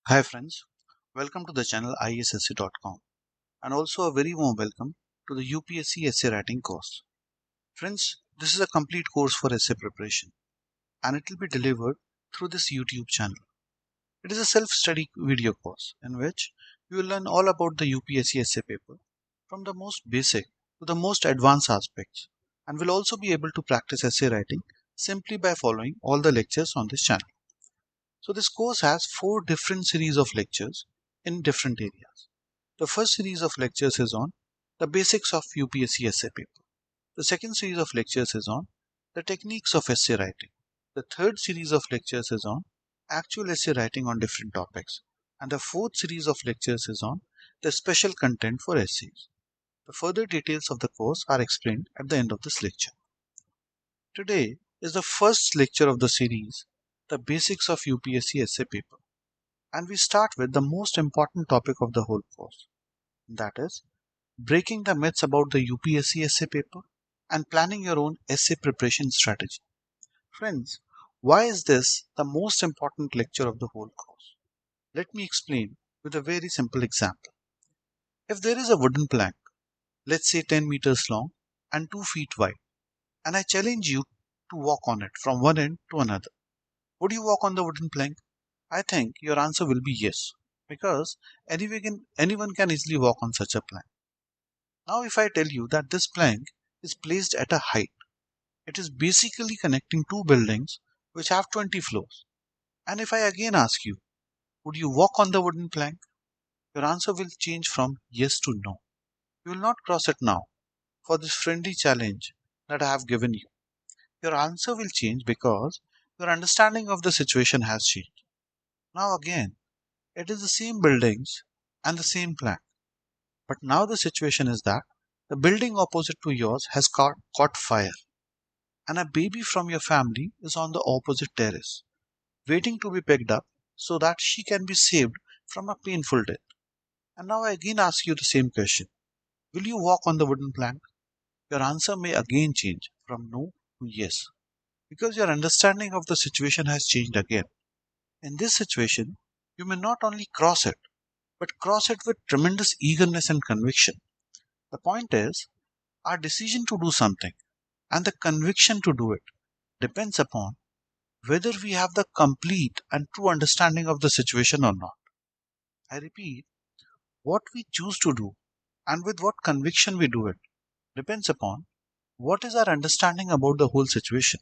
Hi friends, welcome to the channel IASessay.com and also a very warm welcome to the UPSC Essay Writing Course. Friends, this is a complete course for essay preparation and it will be delivered through this YouTube channel. It is a self-study video course in which you will learn all about the UPSC essay paper from the most basic to the most advanced aspects and will also be able to practice essay writing simply by following all the lectures on this channel. So this course has 4 different series of lectures in different areas. The first series of lectures is on the basics of UPSC essay paper. The second series of lectures is on the techniques of essay writing. The third series of lectures is on actual essay writing on different topics. And the fourth series of lectures is on the special content for essays. The further details of the course are explained at the end of this lecture. Today is the first lecture of the series, the basics of UPSC essay paper. And we start with the most important topic of the whole course. That is, breaking the myths about the UPSC essay paper and planning your own essay preparation strategy. Friends, why is this the most important lecture of the whole course? Let me explain with a very simple example. If there is a wooden plank, let's say 10 meters long and 2 feet wide, and I challenge you to walk on it from one end to another, would you walk on the wooden plank? I think your answer will be yes, because anyone can easily walk on such a plank. Now, if I tell you that this plank is placed at a height, it is basically connecting two buildings which have 20 floors. And if I again ask you, would you walk on the wooden plank? Your answer will change from yes to no. You will not cross it now for this friendly challenge that I have given you. Your answer will change because your understanding of the situation has changed. Now, again, it is the same buildings and the same plank. But now the situation is that the building opposite to yours has caught fire, and a baby from your family is on the opposite terrace, waiting to be picked up so that she can be saved from a painful death. And now I again ask you the same question. Will you walk on the wooden plank? Your answer may again change from no to yes, because your understanding of the situation has changed again. In this situation, you may not only cross it, but cross it with tremendous eagerness and conviction. The point is, our decision to do something and the conviction to do it depends upon whether we have the complete and true understanding of the situation or not. I repeat, what we choose to do and with what conviction we do it depends upon what is our understanding about the whole situation.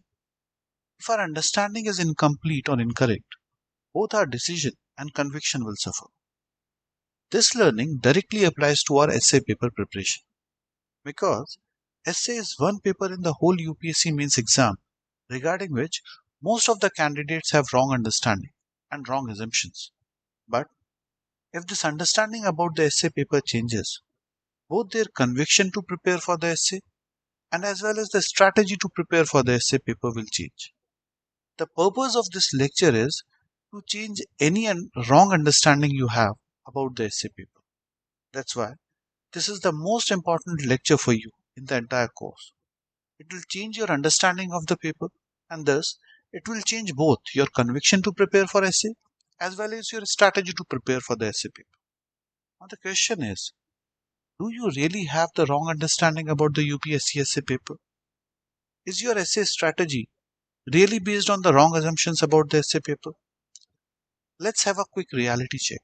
If our understanding is incomplete or incorrect, both our decision and conviction will suffer. This learning directly applies to our essay paper preparation because essay is one paper in the whole UPSC mains exam regarding which most of the candidates have wrong understanding and wrong assumptions. But if this understanding about the essay paper changes, both their conviction to prepare for the essay and as well as the strategy to prepare for the essay paper will change. The purpose of this lecture is to change any wrong understanding you have about the essay paper. That's why this is the most important lecture for you in the entire course. It will change your understanding of the paper and thus it will change both your conviction to prepare for essay as well as your strategy to prepare for the essay paper. Now the question is, do you really have the wrong understanding about the UPSC essay paper? Is your essay strategy really based on the wrong assumptions about the essay paper? Let's have a quick reality check.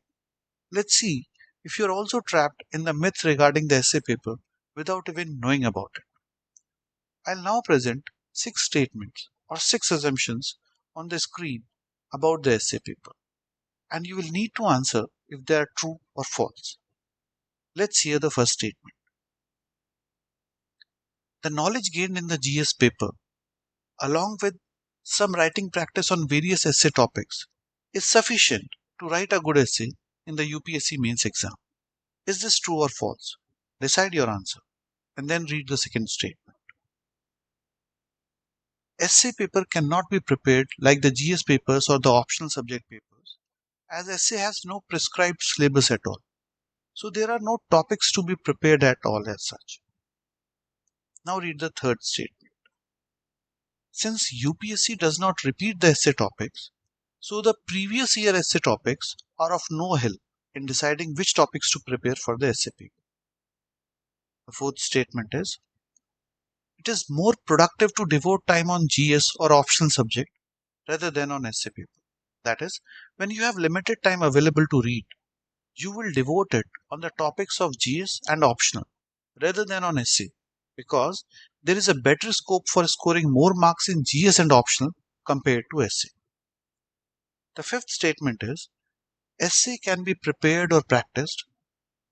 Let's see if you're also trapped in the myth regarding the essay paper without even knowing about it. I'll now present 6 statements or 6 assumptions on the screen about the essay paper, and you will need to answer if they are true or false. Let's hear the first statement. The knowledge gained in the GS paper, along with some writing practice on various essay topics, is sufficient to write a good essay in the UPSC mains exam. Is this true or false? Decide your answer and then read the second statement. Essay paper cannot be prepared like the GS papers or the optional subject papers, as essay has no prescribed syllabus at all. So there are no topics to be prepared at all as such. Now read the third statement. Since UPSC does not repeat the essay topics, So the previous year essay topics are of no help in deciding which topics to prepare for the essay paper. The fourth statement is, it is more productive to devote time on GS or optional subject rather than on essay paper. That is, when you have limited time available to read, you will devote it on the topics of GS and optional rather than on essay, because there is a better scope for scoring more marks in GS and optional compared to essay. The fifth statement is, essay can be prepared or practiced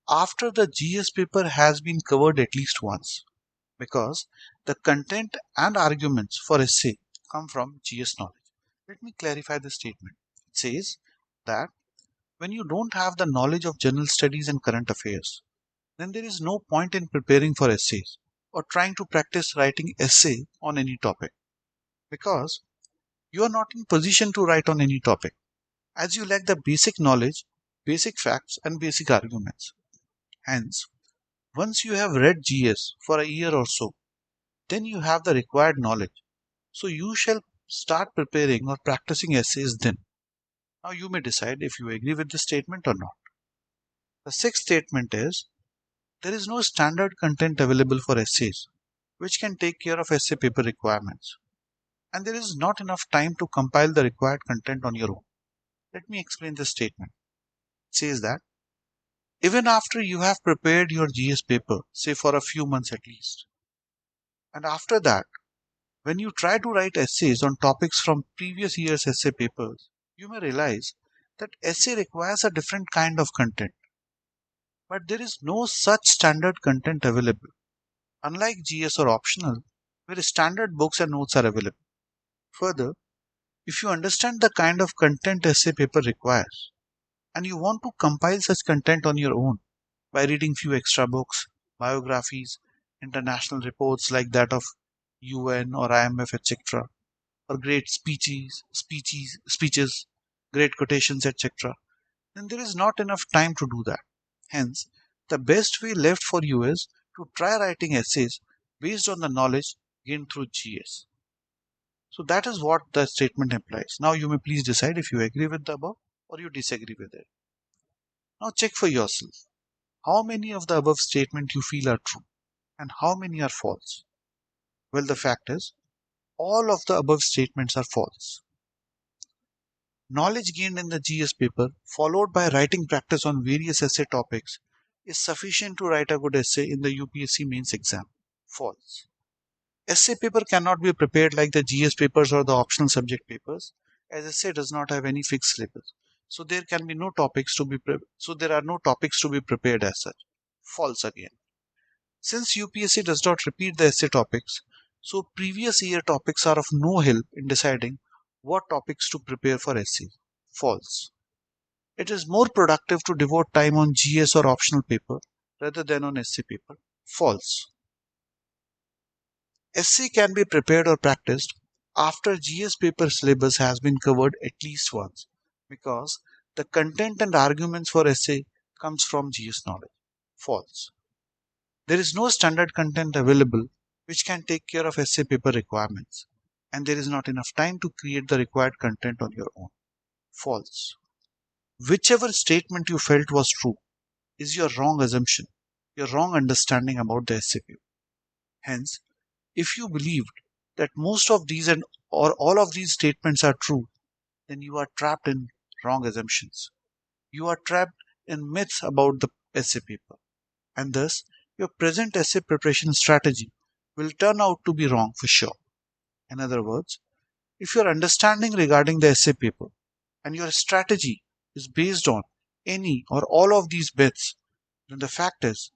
after the GS paper has been covered at least once, because the content and arguments for essay come from GS knowledge. Let me clarify the statement. It says that when you don't have the knowledge of general studies and current affairs, then there is no point in preparing for essays or trying to practice writing essay on any topic, because you are not in position to write on any topic as you lack the basic knowledge, basic facts and basic arguments. Hence, once you have read GS for a year or so, then you have the required knowledge. So you shall start preparing or practicing essays then. Now you may decide if you agree with this statement or not. The sixth statement is, there is no standard content available for essays which can take care of essay paper requirements, and there is not enough time to compile the required content on your own. Let me explain this statement. It says that even after you have prepared your GS paper, say for a few months at least, and after that, when you try to write essays on topics from previous year's essay papers, you may realize that essay requires a different kind of content, but there is no such standard content available, unlike GS or optional, where standard books and notes are available. Further, if you understand the kind of content essay paper requires, and you want to compile such content on your own by reading few extra books, biographies, international reports like that of UN or IMF, etc., or great speeches, great quotations, etc., then there is not enough time to do that. Hence, the best way left for you is to try writing essays based on the knowledge gained through GS. So that is what the statement implies. Now you may please decide if you agree with the above or you disagree with it. Now check for yourself. How many of the above statements you feel are true and how many are false? Well, the fact is, all of the above statements are false. Knowledge gained in the GS paper, followed by writing practice on various essay topics, is sufficient to write a good essay in the UPSC mains exam. False. Essay paper cannot be prepared like the GS papers or the optional subject papers, as essay does not have any fixed syllabus. So there can be no topics to be there are no topics to be prepared as such. False again. Since UPSC does not repeat the essay topics, so previous year topics are of no help in deciding what topics to prepare for essay. False. It is more productive to devote time on GS or optional paper rather than on essay paper. False. Essay can be prepared or practiced after GS paper syllabus has been covered at least once, because the content and arguments for essay comes from GS knowledge. False. There is no standard content available which can take care of essay paper requirements, and there is not enough time to create the required content on your own. False. Whichever statement you felt was true is your wrong assumption, your wrong understanding about the essay paper. Hence, if you believed that most of these and or all of these statements are true, then you are trapped in wrong assumptions. You are trapped in myths about the essay paper, and thus your present essay preparation strategy will turn out to be wrong for sure. In other words, if your understanding regarding the essay paper and your strategy is based on any or all of these myths, then the fact is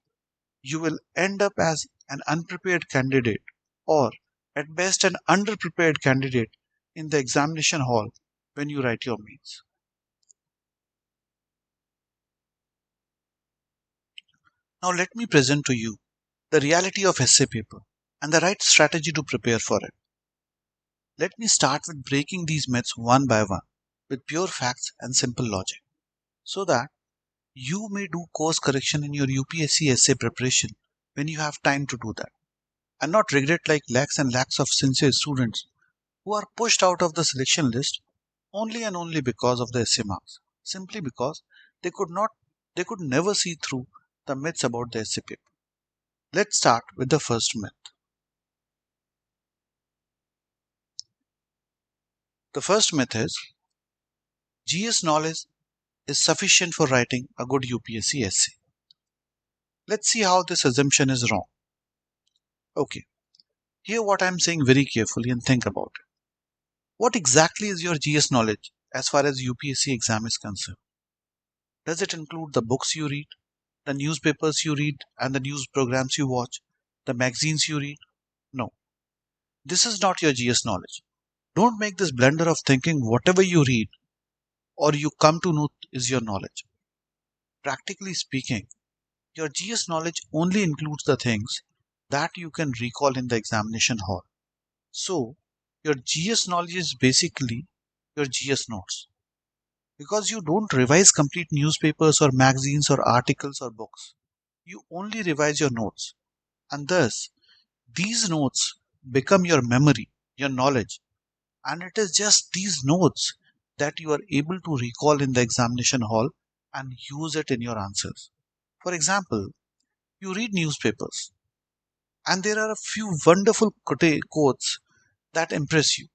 you will end up as an unprepared candidate, or at best an underprepared candidate in the examination hall when you write your mains. Now let me present to you the reality of essay paper and the right strategy to prepare for it. Let me start with breaking these myths one by one with pure facts and simple logic, so that you may do course correction in your UPSC essay preparation when you have time to do that, and not regret like lakhs and lakhs of sincere students who are pushed out of the selection list only and only because of the essay marks, simply because they could not they could never see through the myths about the essay paper. Let's start with the first myth. The first myth is GS knowledge is sufficient for writing a good UPSC essay. Let's see how this assumption is wrong. Okay, hear what I'm saying very carefully and think about it. What exactly is your GS knowledge as far as UPSC exam is concerned? Does it include the books you read, the newspapers you read, and the news programs you watch, the magazines you read? No, this is not your GS knowledge. Don't make this blunder of thinking whatever you read or you come to know is your knowledge. Practically speaking, your GS knowledge only includes the things that you can recall in the examination hall. So, your GS knowledge is basically your GS notes. Because you don't revise complete newspapers or magazines or articles or books. You only revise your notes. And thus, these notes become your memory, your knowledge. And it is just these notes that you are able to recall in the examination hall and use it in your answers. For example, you read newspapers and there are a few wonderful quotes that impress you,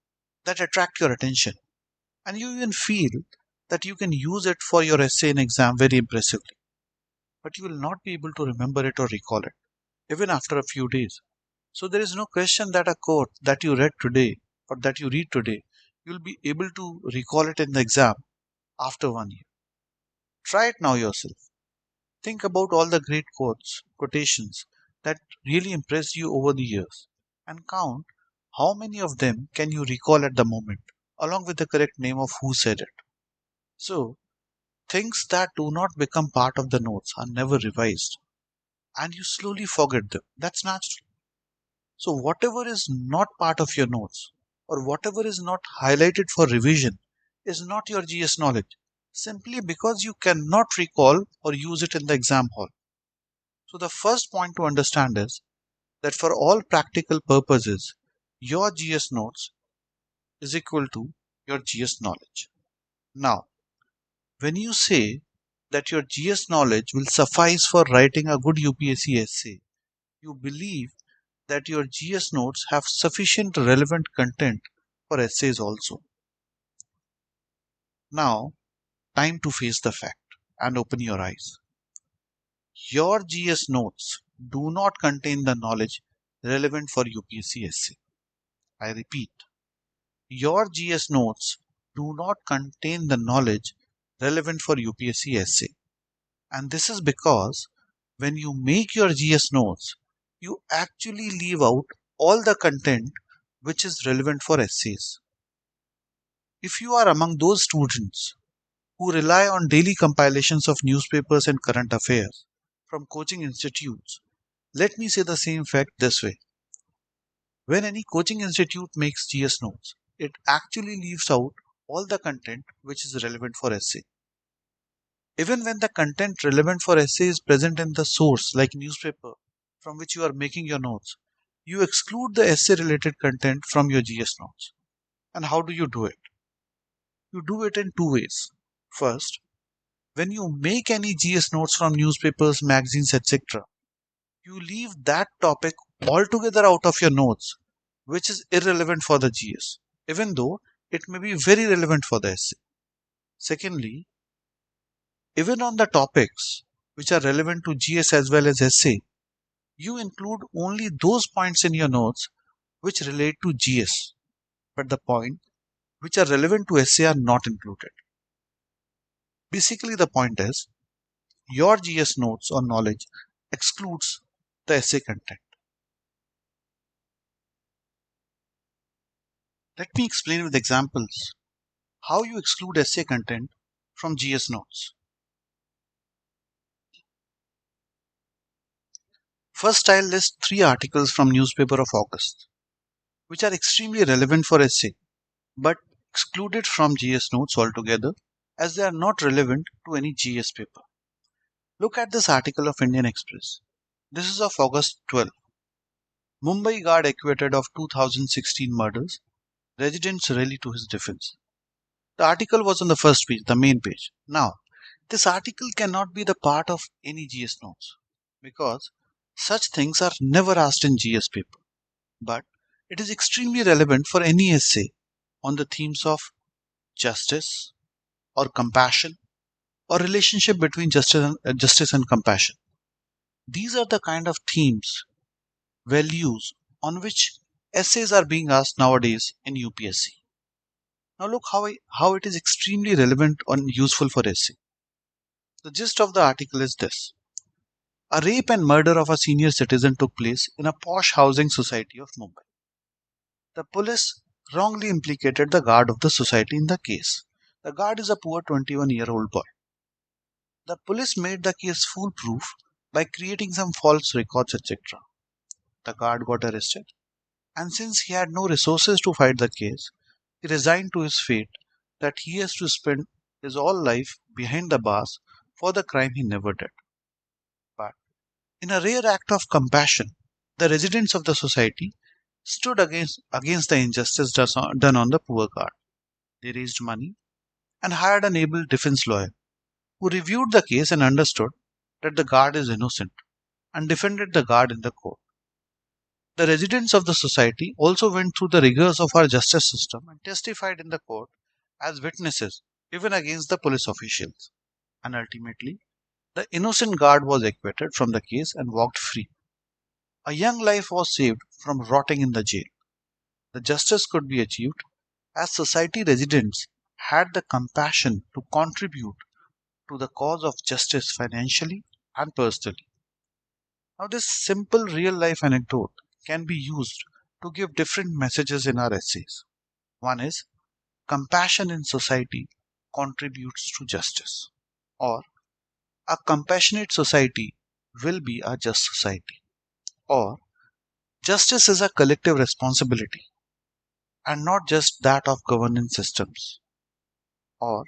that attract your attention, and you even feel that you can use it for your essay in exam very impressively. But you will not be able to remember it or recall it, even after a few days. So there is no question that a quote that you read today or that you read today, you will be able to recall it in the exam after 1 year. Try it now yourself. Think about all the great quotations that really impressed you over the years and count how many of them can you recall at the moment, along with the correct name of who said it. So, things that do not become part of the notes are never revised and you slowly forget them. That's natural. So, whatever is not part of your notes or whatever is not highlighted for revision is not your GS knowledge simply because you cannot recall or use it in the exam hall. So, the first point to understand is that for all practical purposes, your GS notes is equal to your GS knowledge. Now, when you say that your GS knowledge will suffice for writing a good UPSC essay, you believe that your GS notes have sufficient relevant content for essays also. Now, time to face the fact and open your eyes. Your GS notes do not contain the knowledge relevant for UPSC essay. I repeat, your GS notes do not contain the knowledge relevant for UPSC essay. And this is because when you make your GS notes, you actually leave out all the content which is relevant for essays. If you are among those students who rely on daily compilations of newspapers and current affairs from coaching institutes, let me say the same fact this way. When any coaching institute makes GS notes, it actually leaves out all the content which is relevant for essay. Even when the content relevant for essay is present in the source, like newspaper, from which you are making your notes, you exclude the essay related content from your GS notes. And how do you do it? You do it in two ways. First, when you make any GS notes from newspapers, magazines, etc., you leave that topic altogether out of your notes, which is irrelevant for the GS, even though it may be very relevant for the essay. Secondly, even on the topics which are relevant to GS as well as essay, you include only those points in your notes which relate to GS, but the points which are relevant to essay are not included. Basically, the point is your GS notes or knowledge excludes the essay content. Let me explain with examples how you exclude essay content from GS notes. First, I'll list 3 articles from newspaper of August, which are extremely relevant for essay, but excluded from GS notes altogether as they are not relevant to any GS paper. Look at this article of Indian Express. This is of August 12. Mumbai guard acquitted of 2016 murders, residents rally to his defense. The article was on the first page, the main page. Now, this article cannot be the part of any GS notes because such things are never asked in GS paper. But it is extremely relevant for any essay on the themes of justice or compassion or relationship between justice and compassion. These are the kind of themes, values on which essays are being asked nowadays in UPSC. Now look how it is extremely relevant and useful for essay. The gist of the article is this. A rape and murder of a senior citizen took place in a posh housing society of Mumbai. The police wrongly implicated the guard of the society in the case. The guard is a poor 21-year-old boy. The police made the case foolproof by creating some false records, etc. The guard got arrested, and since he had no resources to fight the case, he resigned to his fate that he has to spend his whole life behind the bars for the crime he never did. But in a rare act of compassion, the residents of the society stood against the injustice done on the poor guard. They raised money and hired an able defense lawyer who reviewed the case and understood that the guard is innocent and defended the guard in the court. The residents of the society also went through the rigors of our justice system and testified in the court as witnesses, even against the police officials. And ultimately, the innocent guard was acquitted from the case and walked free. A young life was saved from rotting in the jail. The justice could be achieved as society residents had the compassion to contribute to the cause of justice financially and personally. Now, this simple real life anecdote can be used to give different messages in our essays. One is compassion in society contributes to justice, or a compassionate society will be a just society, or justice is a collective responsibility and not just that of governance systems, or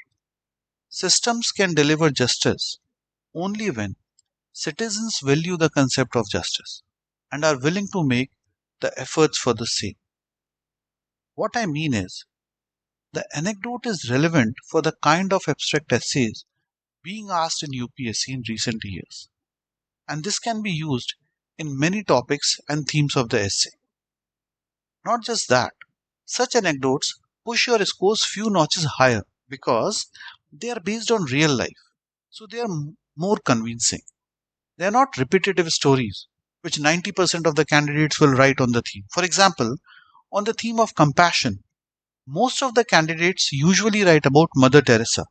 systems can deliver justice only when citizens value the concept of justice and are willing to make the efforts for the same. What I mean is, the anecdote is relevant for the kind of abstract essays being asked in UPSC in recent years, and this can be used in many topics and themes of the essay. Not just that, such anecdotes push your scores few notches higher because they are based on real life, so they are more convincing. They are not repetitive stories, which 90% of the candidates will write on the theme. For example, on the theme of compassion, most of the candidates usually write about Mother Teresa.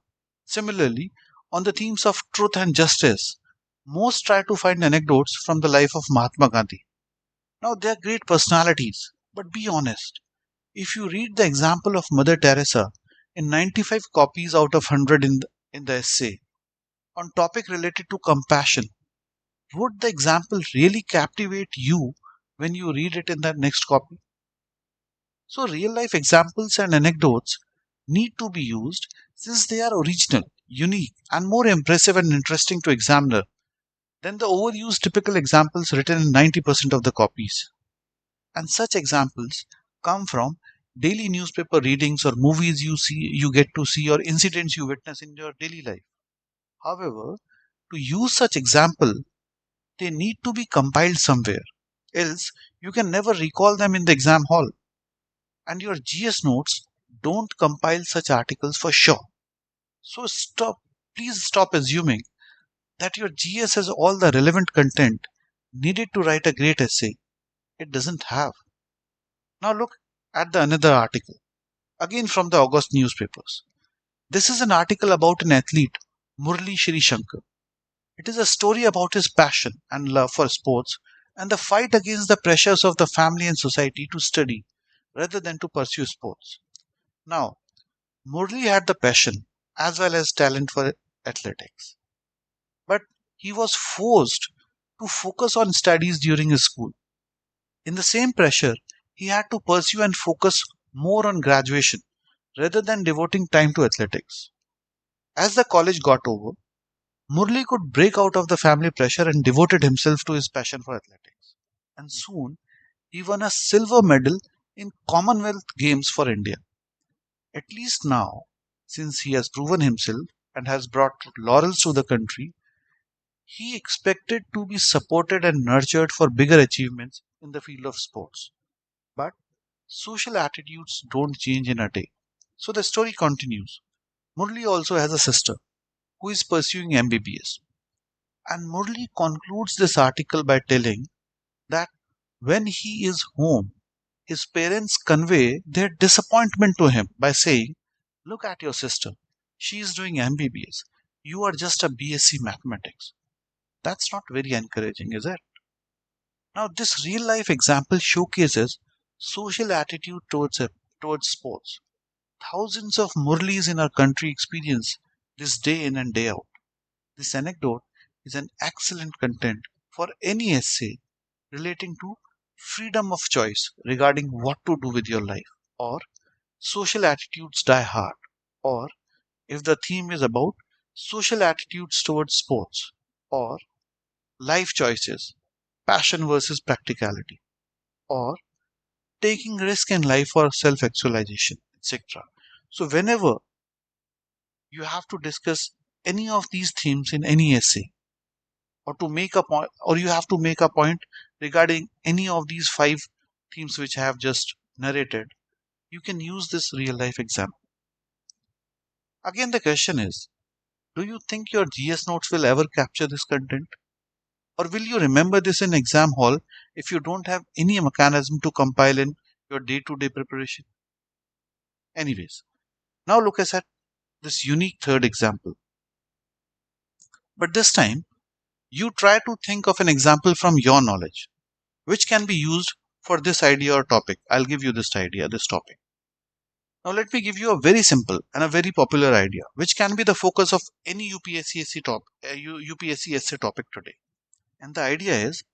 Similarly, on the themes of truth and justice, most try to find anecdotes from the life of Mahatma Gandhi. Now, they are great personalities, but be honest. If you read the example of Mother Teresa in 95 copies out of 100 in the essay on topic related to compassion, would the example really captivate you when you read it in the next copy? So, real life examples and anecdotes need to be used since they are original, unique, and more impressive and interesting to examiner than the overused typical examples written in 90% of the copies. And such examples come from daily newspaper readings or movies you get to see or incidents you witness in your daily life. However, to use such example, they need to be compiled somewhere. Else, you can never recall them in the exam hall. And your GS notes don't compile such articles for sure. So please stop assuming that your GS has all the relevant content needed to write a great essay. It doesn't have. Now look at the another article, again from the August newspapers. This is an article about an athlete, Murli Shri Shankar. It is a story about his passion and love for sports and the fight against the pressures of the family and society to study rather than to pursue sports. Now, Murli had the passion as well as talent for athletics, but he was forced to focus on studies during his school. In the same pressure, he had to pursue and focus more on graduation rather than devoting time to athletics. As the college got over, Murli could break out of the family pressure and devoted himself to his passion for athletics. And soon, he won a silver medal in Commonwealth Games for India. At least now, Since he has proven himself and has brought laurels to the country, he expected to be supported and nurtured for bigger achievements in the field of sports. But social attitudes don't change in a day. So the story continues. Murli also has a sister who is pursuing MBBS. And Murli concludes this article by telling that when he is home, his parents convey their disappointment to him by saying, "Look at your sister. She is doing MBBS. You are just a BSc mathematics." That's not very encouraging, is it? Now, this real life example showcases social attitude towards sports. Thousands of Murlis in our country experience this day in and day out. This anecdote is an excellent content for any essay relating to freedom of choice regarding what to do with your life, or social attitudes die hard, or if the theme is about social attitudes towards sports, or life choices, passion versus practicality, or taking risk in life for self actualization, etc. So, whenever you have to discuss any of these themes in any essay, or to make a point, or you have to make a point regarding any of these five themes which I have just narrated, you can use this real life example. Again, the question is, do you think your GS notes will ever capture this content? Or will you remember this in exam hall if you don't have any mechanism to compile in your day to day preparation? Anyways, now look at this unique third example. But this time, you try to think of an example from your knowledge, which can be used for this idea or topic. I'll give you this idea, this topic. Now, let me give you a very simple and a very popular idea, which can be the focus of any UPSC essay topic today. And the idea is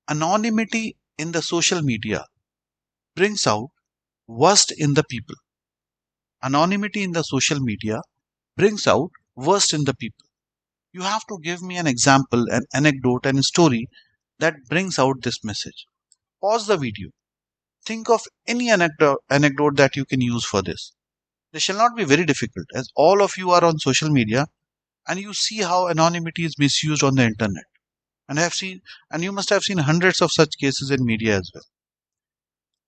anonymity in the social media brings out worst in the people. Anonymity in the social media brings out worst in the people. You have to give me an example, an anecdote, and a story that brings out this message. Pause the video. Think of any anecdote that you can use for this. This shall not be very difficult, as all of you are on social media and you see how anonymity is misused on the internet. And you must have seen hundreds of such cases in media as well.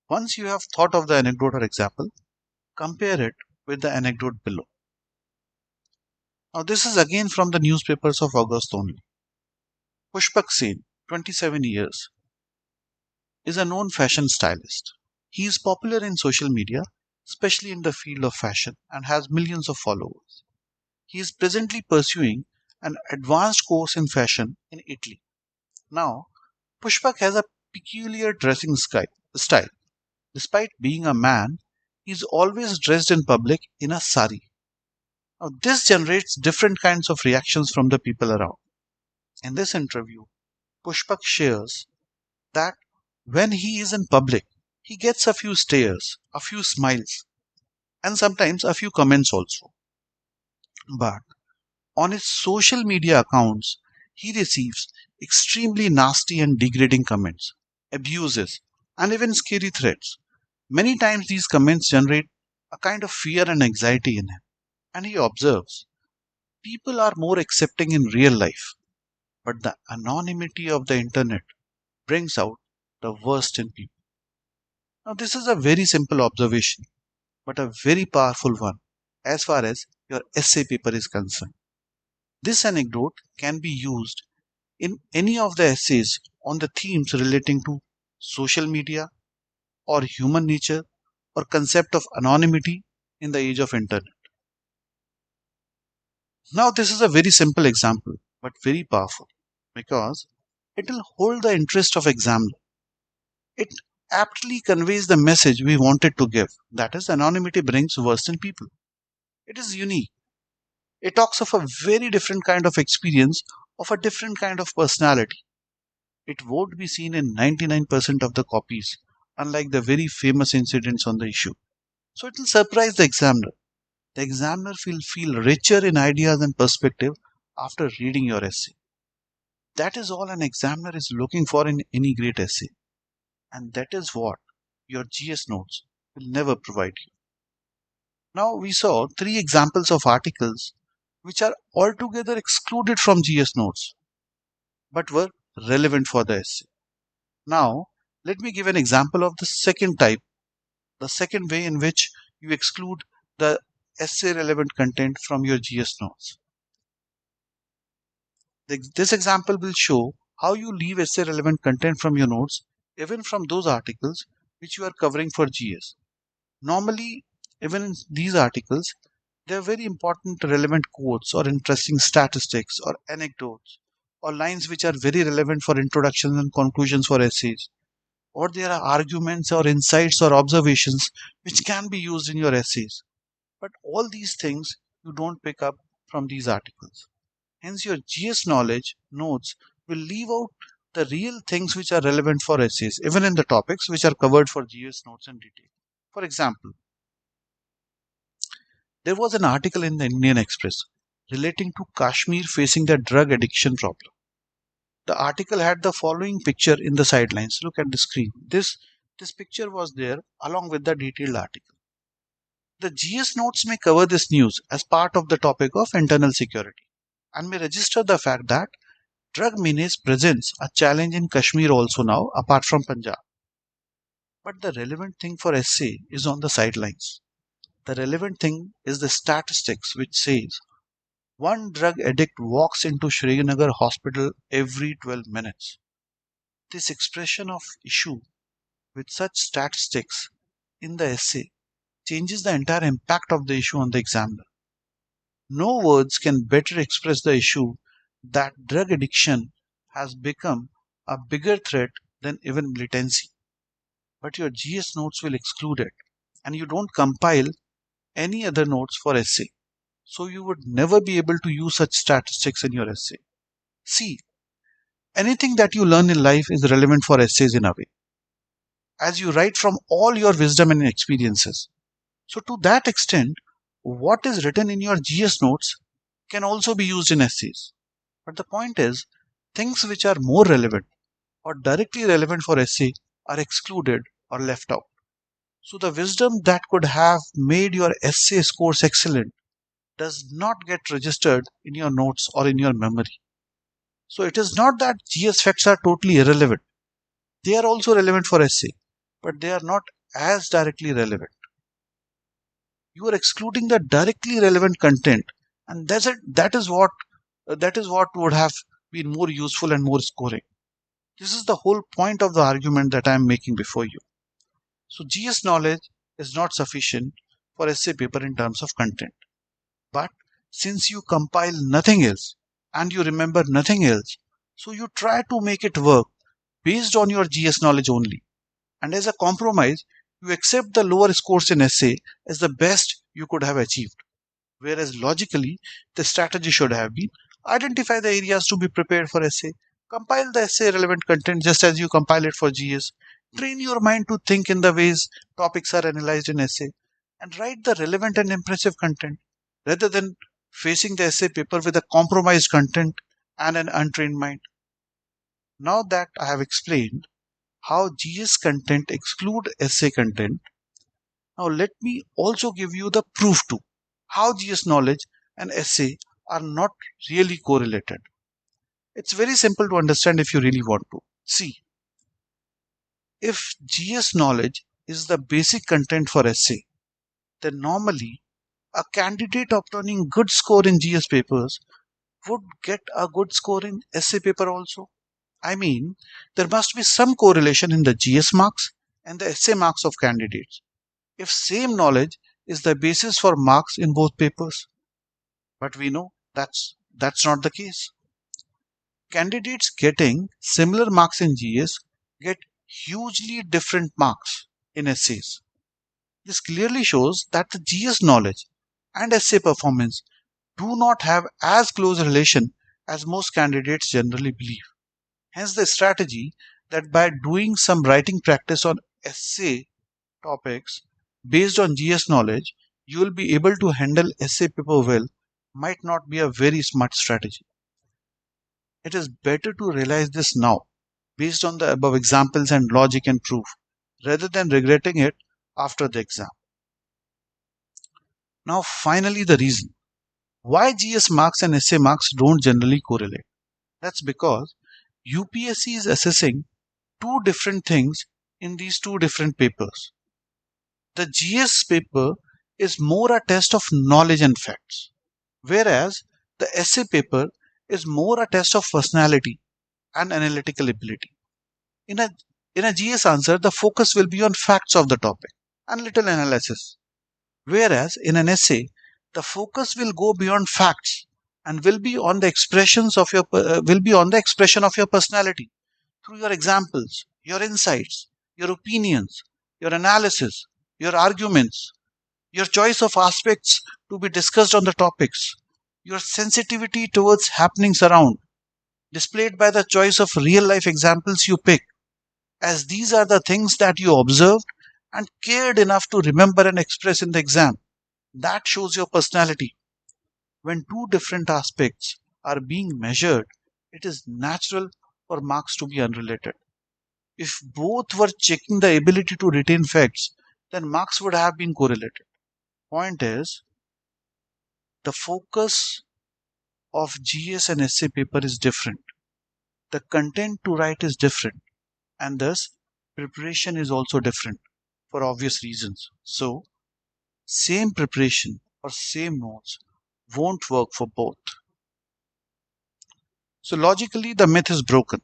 Once you have thought of the anecdote or example, compare it with the anecdote below. Now, this is again from the newspapers of August only. Pushpak Sen, 27 years, is a known fashion stylist. He is popular in social media, especially in the field of fashion, and has millions of followers. He is presently pursuing an advanced course in fashion in Italy. Now, Pushpak has a peculiar dressing style. Despite being a man, he is always dressed in public in a sari. Now, this generates different kinds of reactions from the people around. In this interview, Pushpak shares that when he is in public, he gets a few stares, a few smiles, and sometimes a few comments also. But on his social media accounts, he receives extremely nasty and degrading comments, abuses, and even scary threats. Many times these comments generate a kind of fear and anxiety in him. And he observes people are more accepting in real life, but the anonymity of the internet brings out the worst in people. Now, this is a very simple observation, but a very powerful one as far as your essay paper is concerned. This anecdote can be used in any of the essays on the themes relating to social media or human nature or concept of anonymity in the age of internet. Now, this is a very simple example, but very powerful because it will hold the interest of examiner. It aptly conveys the message we wanted to give. That is, anonymity brings worst in people. It is unique. It talks of a very different kind of experience of a different kind of personality. It won't be seen in 99% of the copies, unlike the very famous incidents on the issue. So it will surprise the examiner. The examiner will feel richer in ideas and perspective after reading your essay. That is all an examiner is looking for in any great essay. And that is what your GS notes will never provide you. Now we saw three examples of articles which are altogether excluded from GS notes but were relevant for the essay. Now let me give an example of the second type, the second way in which you exclude the essay relevant content from your GS notes. This example will show how you leave essay relevant content from your notes, even from those articles which you are covering for GS. Normally, even in these articles, there are very important relevant quotes or interesting statistics or anecdotes or lines which are very relevant for introductions and conclusions for essays, or there are arguments or insights or observations which can be used in your essays. But all these things you don't pick up from these articles. Hence, your GS knowledge notes will leave out the real things which are relevant for essays, even in the topics which are covered for GS notes in detail. For example, there was an article in the Indian Express relating to Kashmir facing the drug addiction problem. The article had the following picture in the sidelines. Look at the screen. This picture was there along with the detailed article. The GS notes may cover this news as part of the topic of internal security and may register the fact that drug menace presents a challenge in Kashmir also now, apart from Punjab. But the relevant thing for essay is on the sidelines. The relevant thing is the statistics which says one drug addict walks into Srinagar hospital every 12 minutes. This expression of issue with such statistics in the essay changes the entire impact of the issue on the examiner. No words can better express the issue that drug addiction has become a bigger threat than even militancy. But your GS notes will exclude it, and you don't compile any other notes for essay. So you would never be able to use such statistics in your essay. See, anything that you learn in life is relevant for essays in a way, as you write from all your wisdom and experiences. So to that extent, what is written in your GS notes can also be used in essays. But the point is, things which are more relevant or directly relevant for essay are excluded or left out. So the wisdom that could have made your essay scores excellent does not get registered in your notes or in your memory. So it is not that GS facts are totally irrelevant. They are also relevant for essay, but they are not as directly relevant. You are excluding the directly relevant content, and that's it. That is what would have been more useful and more scoring. This is the whole point of the argument that I am making before you. So GS knowledge is not sufficient for essay paper in terms of content. But since you compile nothing else and you remember nothing else, so you try to make it work based on your GS knowledge only. And as a compromise, you accept the lower scores in essay as the best you could have achieved. Whereas logically, the strategy should have been identify the areas to be prepared for essay, compile the essay relevant content just as you compile it for GS, train your mind to think in the ways topics are analyzed in essay, and write the relevant and impressive content rather than facing the essay paper with a compromised content and an untrained mind. Now that I have explained how GS content exclude essay content, now let me also give you the proof too how GS knowledge and essay are not really correlated. It's very simple to understand if you really want to. See, if GS knowledge is the basic content for essay, then normally a candidate obtaining good score in GS papers would get a good score in essay paper also. I mean, there must be some correlation in the GS marks and the essay marks of candidates if same knowledge is the basis for marks in both papers. But we know that's not the case. Candidates getting similar marks in GS get hugely different marks in essays. This clearly shows that the GS knowledge and essay performance do not have as close a relation as most candidates generally believe. Hence the strategy that by doing some writing practice on essay topics based on GS knowledge, you will be able to handle essay paper well might not be a very smart strategy. It is better to realize this now based on the above examples and logic and proof rather than regretting it after the exam. Now finally the reason why GS marks and essay marks don't generally correlate. That's because UPSC is assessing two different things in these two different papers. The GS paper is more a test of knowledge and facts, whereas the essay paper is more a test of personality and analytical ability. In a in a GS answer, the focus will be on facts of the topic and little analysis, whereas in an essay, the focus will go beyond facts and will be on the expression of your personality through your examples, your insights, your opinions, your analysis, your arguments, your choice of aspects to be discussed on the topics, your sensitivity towards happenings around, displayed by the choice of real life examples you pick, as these are the things that you observed and cared enough to remember and express in the exam. That shows your personality. When two different aspects are being measured, it is natural for marks to be unrelated. If both were checking the ability to retain facts, then marks would have been correlated. Point is, the focus of GS and essay paper is different. The content to write is different, and thus preparation is also different for obvious reasons. So, same preparation or same notes won't work for both. So, logically, the myth is broken.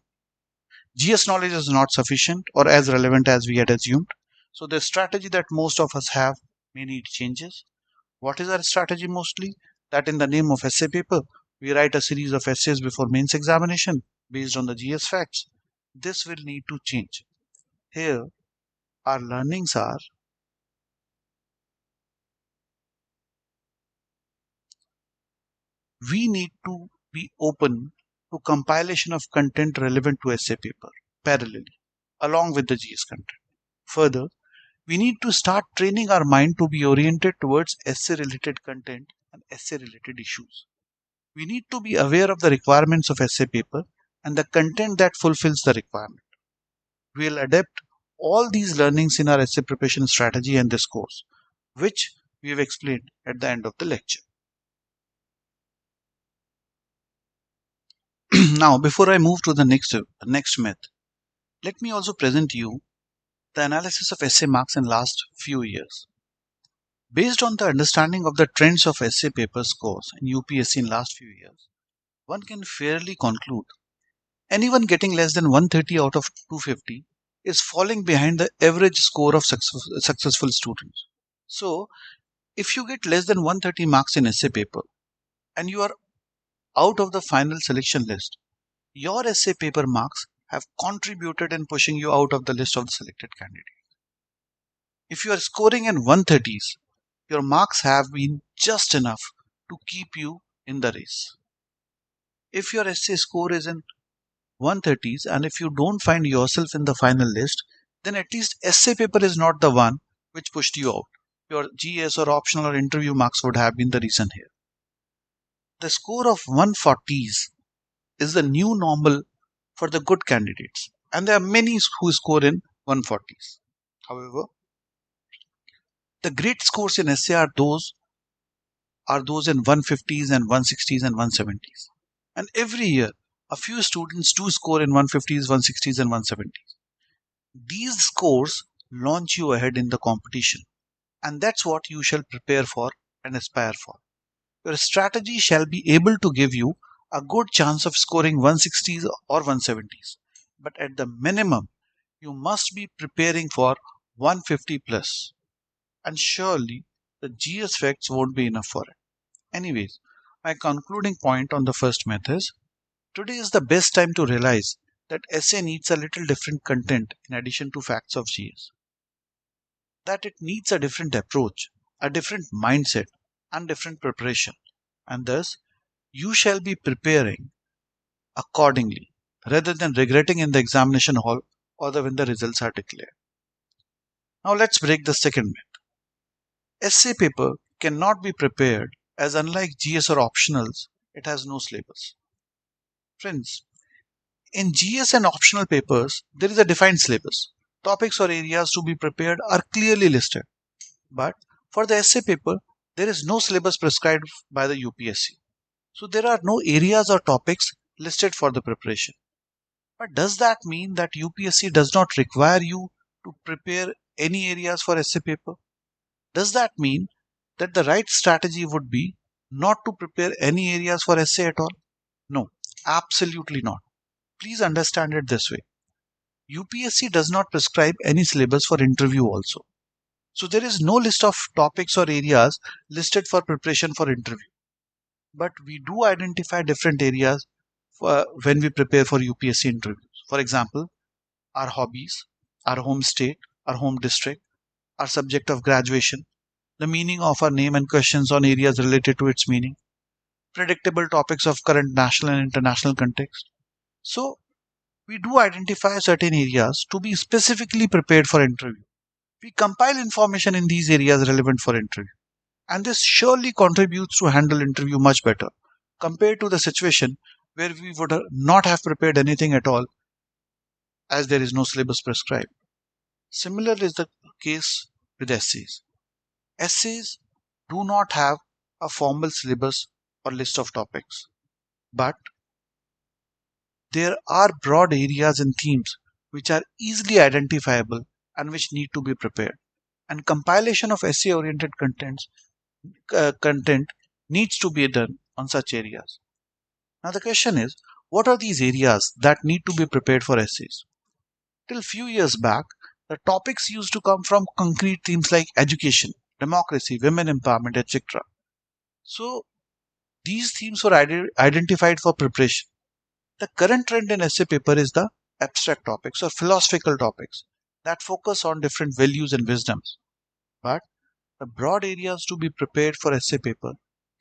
GS knowledge is not sufficient or as relevant as we had assumed. So, the strategy that most of us have may need changes. What is our strategy mostly? That in the name of essay paper, we write a series of essays before mains examination based on the GS facts. This will need to change. Here, our learnings are we need to be open to compilation of content relevant to essay paper parallelly along with the GS content. Further, we need to start training our mind to be oriented towards essay related content and essay related issues. We need to be aware of the requirements of essay paper and the content that fulfills the requirement. We'll adapt all these learnings in our essay preparation strategy and this course, which we have explained at the end of the lecture. Now, before I move to the next myth, let me also present you the analysis of essay marks in last few years. Based on the understanding of the trends of essay paper scores in UPSC in last few years, one can fairly conclude anyone getting less than 130 out of 250 is falling behind the average score of successful students. So, if you get less than 130 marks in essay paper and you are out of the final selection list, your essay paper marks have contributed in pushing you out of the list of the selected candidates. If you are scoring in 130s, your marks have been just enough to keep you in the race. If your essay score is in 130s and if you don't find yourself in the final list, then at least essay paper is not the one which pushed you out. Your GS or optional or interview marks would have been the reason here. The score of 140s is the new normal for the good candidates, and there are many who score in 140s. However, the great scores in essay are those in 150s and 160s and 170s. And every year, a few students do score in 150s, 160s, and 170s. These scores launch you ahead in the competition, and that's what you shall prepare for and aspire for. Your strategy shall be able to give you a good chance of scoring 160s or 170s, but at the minimum, you must be preparing for 150 plus, and surely the GS facts won't be enough for it. Anyways, my concluding point on the first myth is today is the best time to realize that essay needs a little different content in addition to facts of GS. That it needs a different approach, a different mindset, and different preparation. And thus, you shall be preparing accordingly rather than regretting in the examination hall or when the results are declared. Now, let's break the second myth. Essay paper cannot be prepared as unlike GS or optionals, it has no syllabus. Friends, in GS and optional papers, there is a defined syllabus. Topics or areas to be prepared are clearly listed. But for the essay paper, there is no syllabus prescribed by the UPSC. So there are no areas or topics listed for the preparation. But does that mean that UPSC does not require you to prepare any areas for essay paper? Does that mean that the right strategy would be not to prepare any areas for essay at all? No, absolutely not. Please understand it this way. UPSC does not prescribe any syllabus for interview also. So there is no list of topics or areas listed for preparation for interview. But we do identify different areas when we prepare for UPSC interviews. For example, our hobbies, our home state, our home district, our subject of graduation, the meaning of our name and questions on areas related to its meaning, predictable topics of current national and international context. So we do identify certain areas to be specifically prepared for interview. We compile information in these areas relevant for interview, and this surely contributes to handle interview much better compared to the situation where we would not have prepared anything at all, as there is no syllabus prescribed. Similar is the case with essays. Essays do not have a formal syllabus or list of topics, but there are broad areas and themes which are easily identifiable and which need to be prepared. And compilation of essay oriented content needs to be done on such areas. Now the question is, what are these areas that need to be prepared for essays? Till few years back, the topics used to come from concrete themes like education, democracy, women empowerment, etc. So these themes were identified for preparation. The current trend in essay paper is the abstract topics or philosophical topics that focus on different values and wisdoms. But the broad areas to be prepared for essay paper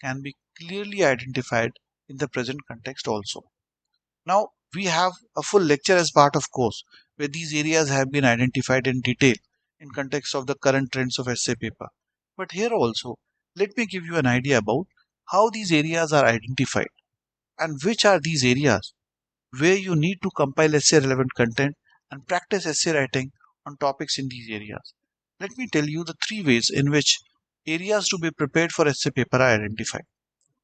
can be clearly identified in the present context also. Now, we have a full lecture as part of course where these areas have been identified in detail in context of the current trends of essay paper. But here also, let me give you an idea about how these areas are identified and which are these areas where you need to compile essay relevant content and practice essay writing on topics in these areas. Let me tell you the three ways in which areas to be prepared for essay paper are identified.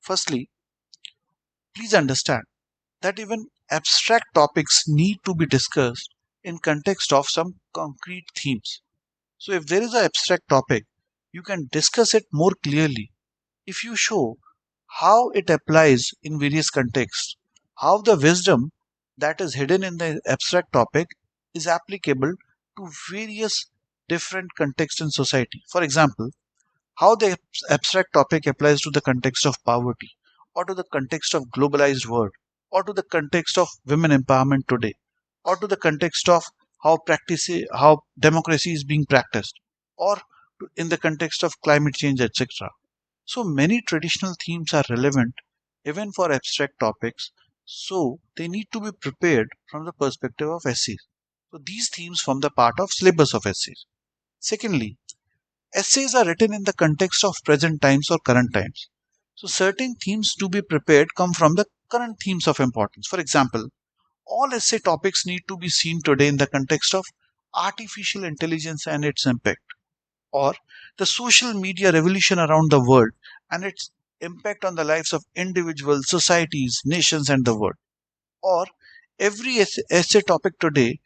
Firstly, please understand that even abstract topics need to be discussed in context of some concrete themes. So if there is an abstract topic, you can discuss it more clearly if you show how it applies in various contexts, how the wisdom that is hidden in the abstract topic is applicable to various different contexts in society. For example, how the abstract topic applies to the context of poverty, or to the context of globalized world, or to the context of women empowerment today, or to the context of how democracy is being practiced, or in the context of climate change, etc. So many traditional themes are relevant even for abstract topics, so they need to be prepared from the perspective of essays. So these themes form the part of syllabus of essays. Secondly, essays are written in the context of present times or current times. So certain themes to be prepared come from the current themes of importance. For example, all essay topics need to be seen today in the context of artificial intelligence and its impact, or the social media revolution around the world and its impact on the lives of individuals, societies, nations, and the world. Or every essay topic today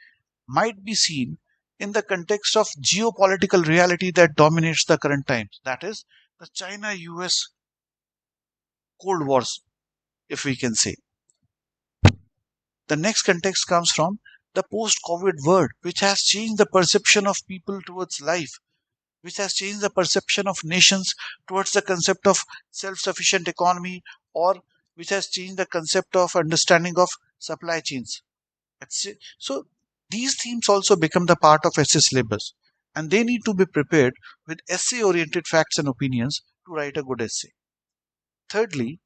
might be seen in the context of geopolitical reality that dominates the current times. That is, the China US Cold Wars, if we can say. The next context comes from the post COVID world, which has changed the perception of people towards life, which has changed the perception of nations towards the concept of self sufficient economy, or which has changed the concept of understanding of supply chains. So these themes also become the part of essay syllabus, and they need to be prepared with essay oriented facts and opinions to write a good essay. Thirdly,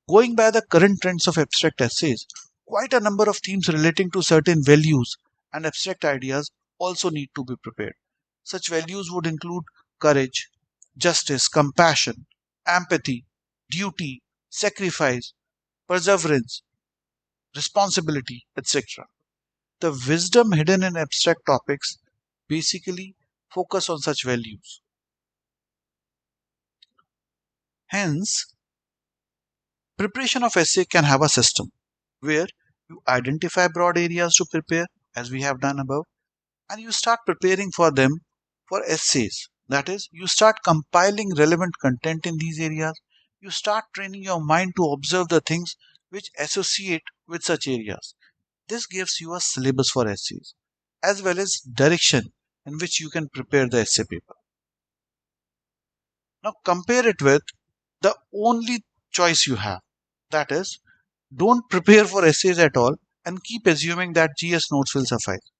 going by the current trends of abstract essays, quite a number of themes relating to certain values and abstract ideas also need to be prepared. Such values would include courage, justice, compassion, empathy, duty, sacrifice, perseverance, responsibility, etc. The wisdom hidden in abstract topics basically focus on such values. Hence, preparation of essay can have a system where you identify broad areas to prepare, as we have done above, and you start preparing for them for essays. That is, you start compiling relevant content in these areas. You start training your mind to observe the things which associate with such areas. This gives you a syllabus for essays as well as direction in which you can prepare the essay paper. Now compare it with the only choice you have. That is, don't prepare for essays at all and keep assuming that GS notes will suffice.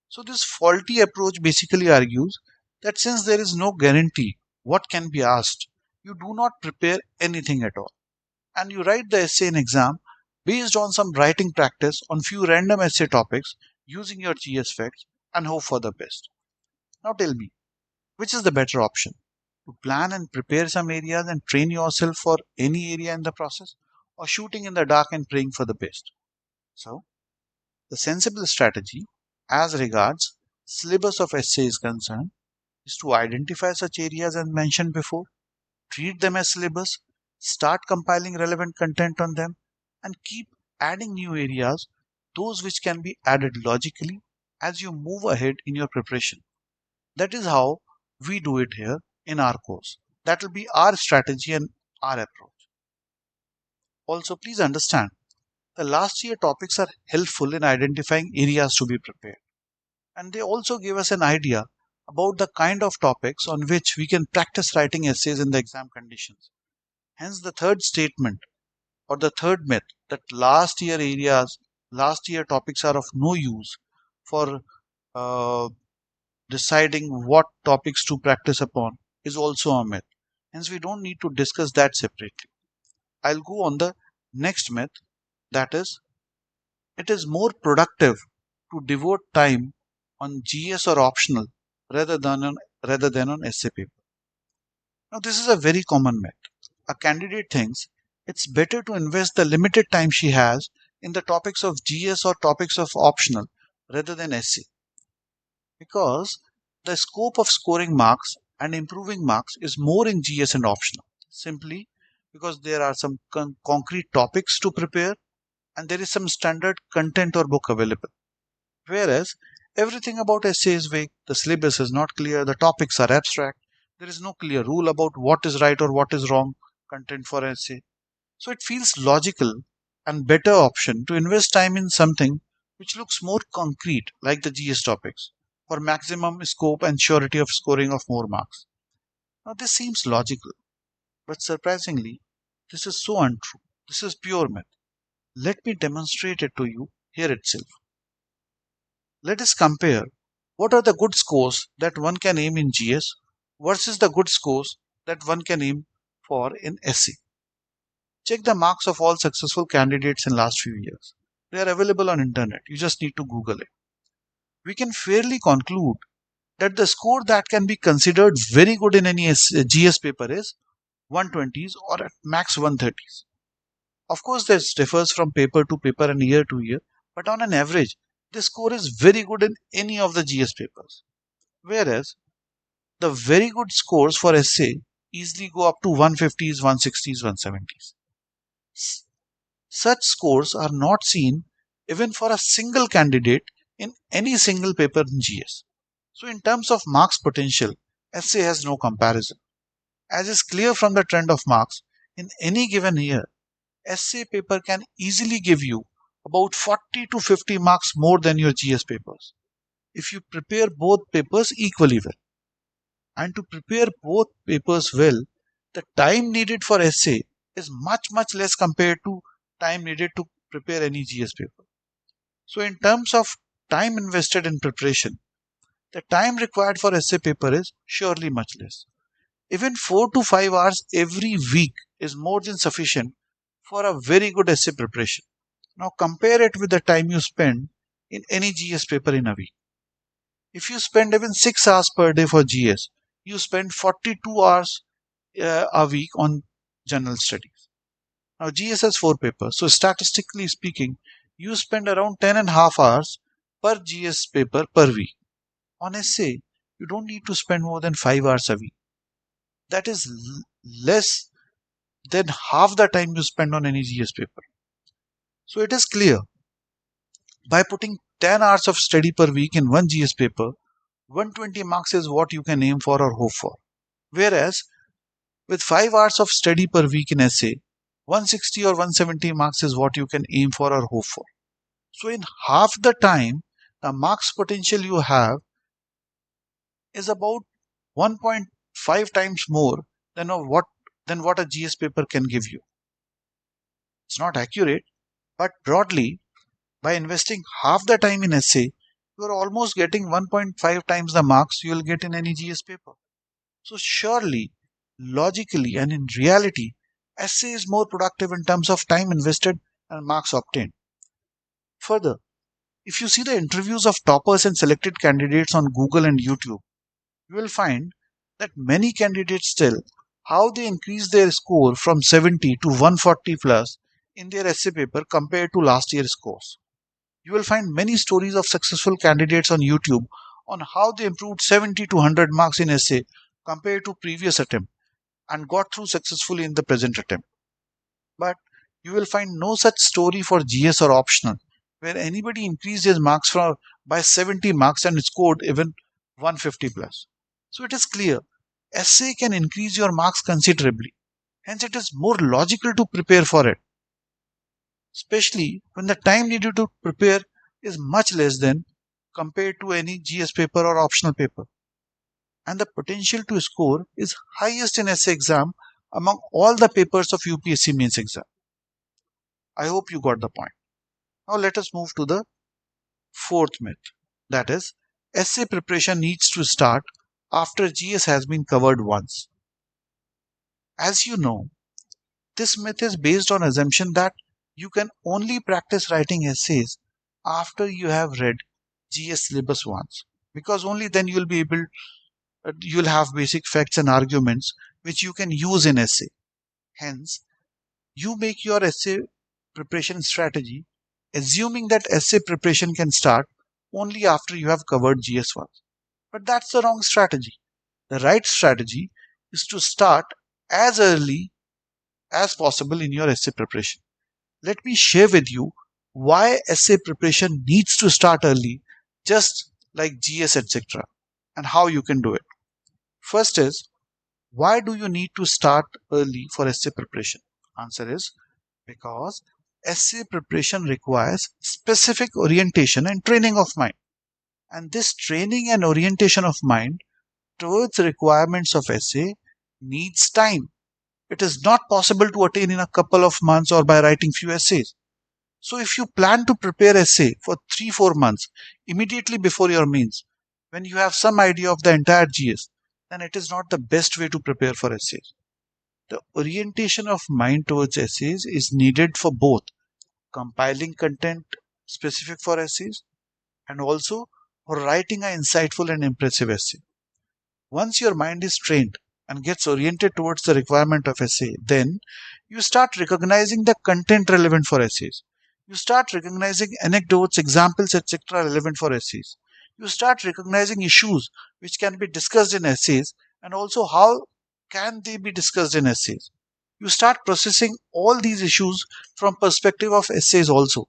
So this faulty approach basically argues that since there is no guarantee what can be asked, you do not prepare anything at all. And you write the essay in exam based on some writing practice on few random essay topics using your GS facts and hope for the best. Now tell me, which is the better option? To plan and prepare some areas and train yourself for any area in the process, or shooting in the dark and praying for the best? So, the sensible strategy as regards syllabus of essay is concerned is to identify such areas as mentioned before, treat them as syllabus, start compiling relevant content on them, and keep adding new areas, those which can be added logically as you move ahead in your preparation. That is how we do it here in our course. That will be our strategy and our approach. Also, please understand the last year topics are helpful in identifying areas to be prepared, and they also give us an idea about the kind of topics on which we can practice writing essays in the exam conditions. Hence, the third statement or the third myth that last year topics are of no use for uh, deciding what topics to practice upon is also a myth. Hence, we don't need to discuss that separately. I'll go on the next myth, that is, it is more productive to devote time on GS or optional rather than on essay paper. Now, this is a very common myth. A candidate thinks it's better to invest the limited time she has in the topics of GS or topics of optional rather than essay, because the scope of scoring marks and improving marks is more in GS and optional, simply because there are some concrete topics to prepare and there is some standard content or book available. Whereas everything about essay is vague, the syllabus is not clear, the topics are abstract, there is no clear rule about what is right or what is wrong content for essay. So it feels logical and better option to invest time in something which looks more concrete, like the GS topics, for maximum scope and surety of scoring of more marks. Now this seems logical, but surprisingly, this is so untrue. This is pure myth. Let me demonstrate it to you here itself. Let us compare what are the good scores that one can aim in GS versus the good scores that one can aim for in essay. Check the marks of all successful candidates in last few years. They are available on internet. You just need to Google it. We can fairly conclude that the score that can be considered very good in any GS paper is 120s or at max 130s. Of course, this differs from paper to paper and year to year, but on an average, this score is very good in any of the GS papers. Whereas the very good scores for essay easily go up to 150s, 160s, 170s. Such scores are not seen even for a single candidate in any single paper in GS. So, in terms of marks potential, essay has no comparison. As is clear from the trend of marks, in any given year, essay paper can easily give you about 40 to 50 marks more than your GS papers if you prepare both papers equally well. And to prepare both papers well, the time needed for essay is much less compared to time needed to prepare any GS paper. So, in terms of time invested in preparation, the time required for essay paper is surely much less. Even 4 to 5 hours every week is more than sufficient for a very good essay preparation. Now, compare it with the time you spend in any GS paper in a week. If you spend even 6 hours per day for GS, you spend 42 hours a week on general studies. Now, GS has 4 papers, so statistically speaking, you spend around 10.5 hours per GS paper per week. On essay, you don't need to spend more than 5 hours a week. That is less than half the time you spend on any GS paper. So it is clear, by putting 10 hours of study per week in one GS paper, 120 marks is what you can aim for or hope for. Whereas with 5 hours of study per week in essay, 160 or 170 marks is what you can aim for or hope for. So in half the time, the marks potential you have is about 1.5 times more than what a GS paper can give you. It's not accurate, but broadly, by investing half the time in essay, you are almost getting 1.5 times the marks you will get in any GS paper. So surely, logically and in reality, essay is more productive in terms of time invested and marks obtained. Further, if you see the interviews of toppers and selected candidates on Google and YouTube, you will find that many candidates tell how they increased their score from 70 to 140 plus in their essay paper compared to last year's scores. You will find many stories of successful candidates on YouTube on how they improved 70 to 100 marks in essay compared to previous attempt and got through successfully in the present attempt. But you will find no such story for GS or optional where anybody increased his marks by 70 marks and scored even 150 plus. So it is clear, essay can increase your marks considerably. Hence it is more logical to prepare for it, especially when the time needed to prepare is much less than compared to any GS paper or optional paper. And the potential to score is highest in essay exam among all the papers of UPSC mains exam. I hope you got the point. Now let us move to the fourth myth. That is, essay preparation needs to start after GS has been covered once. As you know, this myth is based on assumption that you can only practice writing essays after you have read GS syllabus once, because only then you'll have basic facts and arguments which you can use in essay. Hence, you make your essay preparation strategy assuming that essay preparation can start only after you have covered GS once. But that's the wrong strategy. The right strategy is to start as early as possible in your essay preparation. Let me share with you why essay preparation needs to start early, just like GS, etc., and how you can do it. First is, why do you need to start early for essay preparation? Answer is because essay preparation requires specific orientation and training of mind. And this training and orientation of mind towards the requirements of essay needs time. It is not possible to attain in a couple of months or by writing few essays. So if you plan to prepare essay for 3-4 months immediately before your mains, when you have some idea of the entire GS, then it is not the best way to prepare for essays. The orientation of mind towards essays is needed for both compiling content specific for essays and also for writing an insightful and impressive essay. Once your mind is trained and gets oriented towards the requirement of essay, then you start recognizing the content relevant for essays. You start recognizing anecdotes, examples, etc. relevant for essays. You start recognizing issues which can be discussed in essays and also how can they be discussed in essays. You start processing all these issues from perspective of essays also,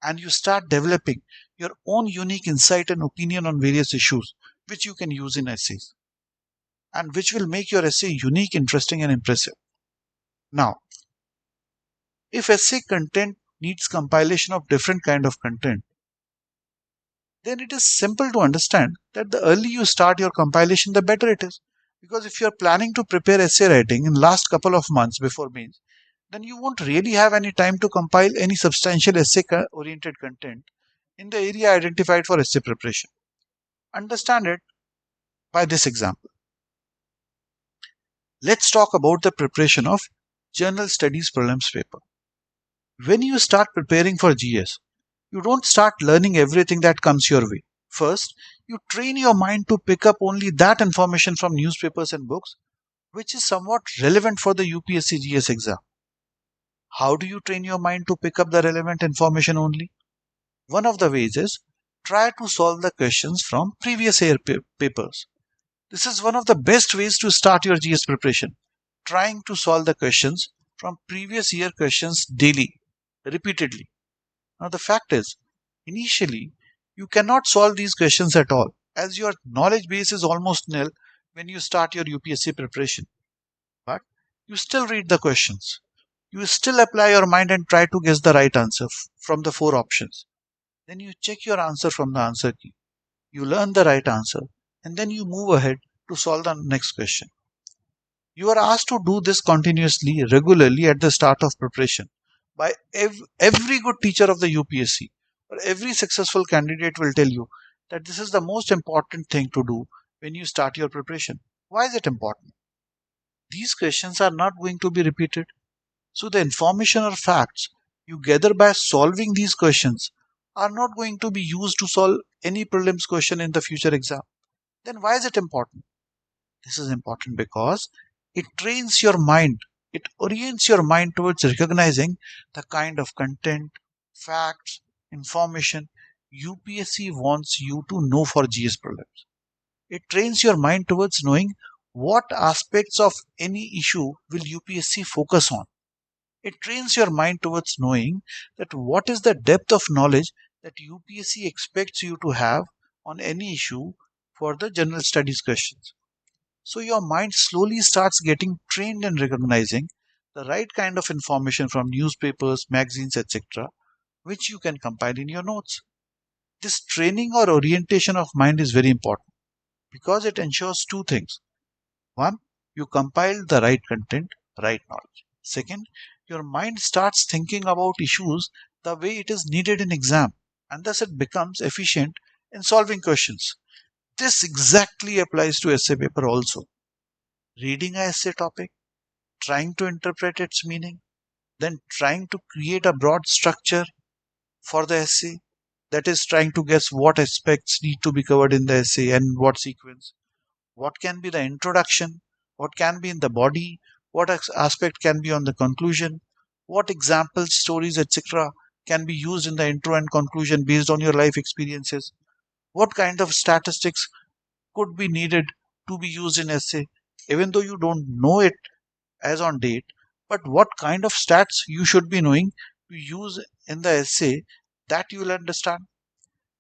and you start developing your own unique insight and opinion on various issues which you can use in essays and which will make your essay unique, interesting, and impressive. Now, if essay content needs compilation of different kind of content, then it is simple to understand that the early you start your compilation, the better it is. Because if you are planning to prepare essay writing in last couple of months before mains, then you won't really have any time to compile any substantial essay-oriented content in the area identified for essay preparation. Understand it by this example. Let's talk about the preparation of General Studies prelims paper. When you start preparing for GS, you don't start learning everything that comes your way. First, you train your mind to pick up only that information from newspapers and books which is somewhat relevant for the UPSC GS exam. How do you train your mind to pick up the relevant information only? One of the ways is try to solve the questions from previous year papers. This is one of the best ways to start your GS preparation trying to solve the questions from previous year questions daily, repeatedly. Now, the fact is, initially, you cannot solve these questions at all, as your knowledge base is almost nil when you start your UPSC preparation. But you still read the questions. You still apply your mind and try to guess the right answer from the four options. Then you check your answer from the answer key. You learn the right answer, and then you move ahead to solve the next question. You are asked to do this continuously, regularly at the start of preparation by every good teacher of the UPSC, or every successful candidate will tell you that this is the most important thing to do when you start your preparation. Why is it important? These questions are not going to be repeated. So the information or facts you gather by solving these questions are not going to be used to solve any prelims question in the future exam. Then why is it important? This is important because it trains your mind, it orients your mind towards recognizing the kind of content, facts, information UPSC wants you to know for GS prelims. It trains your mind towards knowing what aspects of any issue will UPSC focus on. It trains your mind towards knowing that what is the depth of knowledge that UPSC expects you to have on any issue for the general studies questions. So your mind slowly starts getting trained in recognizing the right kind of information from newspapers, magazines, etc., which you can compile in your notes. This training or orientation of mind is very important because it ensures two things. One, you compile the right content, right knowledge. Second, your mind starts thinking about issues the way it is needed in exam, and thus it becomes efficient in solving questions. This exactly applies to essay paper also. Reading a essay topic, trying to interpret its meaning, then trying to create a broad structure for the essay, that is, trying to guess what aspects need to be covered in the essay and what sequence, what can be the introduction, what can be in the body, what aspect can be on the conclusion, what examples, stories, etc. can be used in the intro and conclusion based on your life experiences, what kind of statistics could be needed to be used in essay, even though you don't know it as on date, but what kind of stats you should be knowing to use in the essay, that you will understand.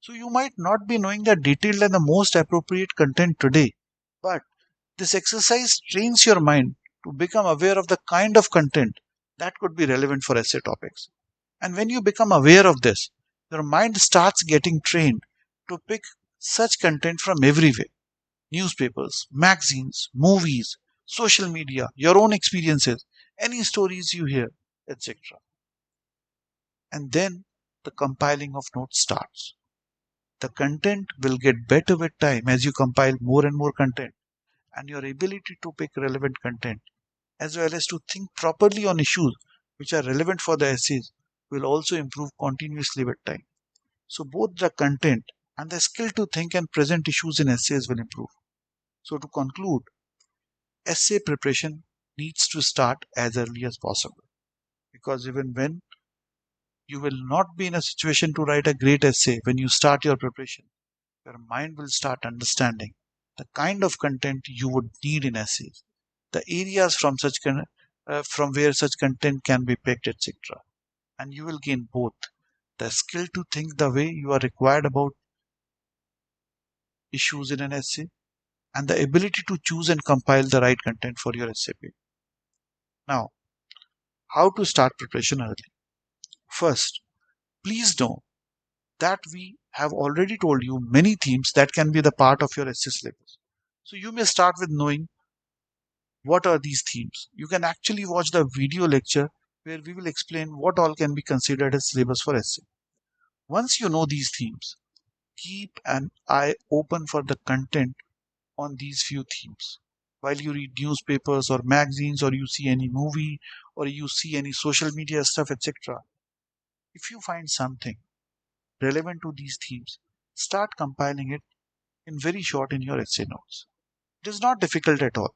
So you might not be knowing the detailed and the most appropriate content today, but this exercise trains your mind to become aware of the kind of content that could be relevant for essay topics. And when you become aware of this, your mind starts getting trained to pick such content from everywhere: newspapers, magazines, movies, social media, your own experiences, any stories you hear, etc. And then the compiling of notes starts. The content will get better with time as you compile more and more content, and your ability to pick relevant content as well as to think properly on issues which are relevant for the essays will also improve continuously with time. So both the content and the skill to think and present issues in essays will improve. So to conclude, essay preparation needs to start as early as possible, because even when you will not be in a situation to write a great essay when you start your preparation, your mind will start understanding the kind of content you would need in essays, the areas from where such content can be picked, etc. And you will gain both the skill to think the way you are required about issues in an essay and the ability to choose and compile the right content for your essay page. Now, how to start preparation early? First, please know that we have already told you many themes that can be the part of your essay syllabus. So you may start with knowing what are these themes. You can actually watch the video lecture where we will explain what all can be considered as syllabus for essay. Once you know these themes, keep an eye open for the content on these few themes. While you read newspapers or magazines, or you see any movie, or you see any social media stuff, etc., if you find something relevant to these themes, start compiling it in very short in your essay notes. It is not difficult at all.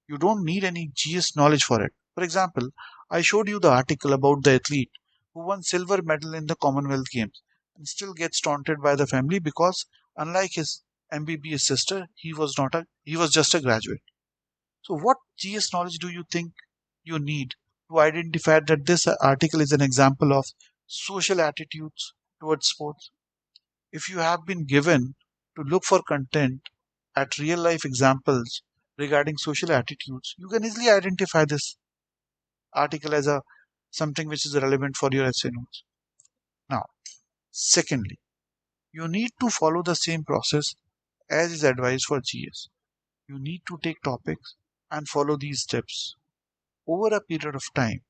You don't need any GS knowledge for it. For example, I showed you the article about the athlete who won silver medal in the Commonwealth Games and still gets taunted by the family because, unlike his MBBS sister, he was just a graduate. So what GS knowledge do you think you need to identify that this article is an example of social attitudes towards sports? If you have been given to look for content at real life examples regarding social attitudes, you can easily identify this article as a something which is relevant for your essay notes. Now, secondly, you need to follow the same process as is advised for GS. You need to take topics and follow these steps. Over a period of time,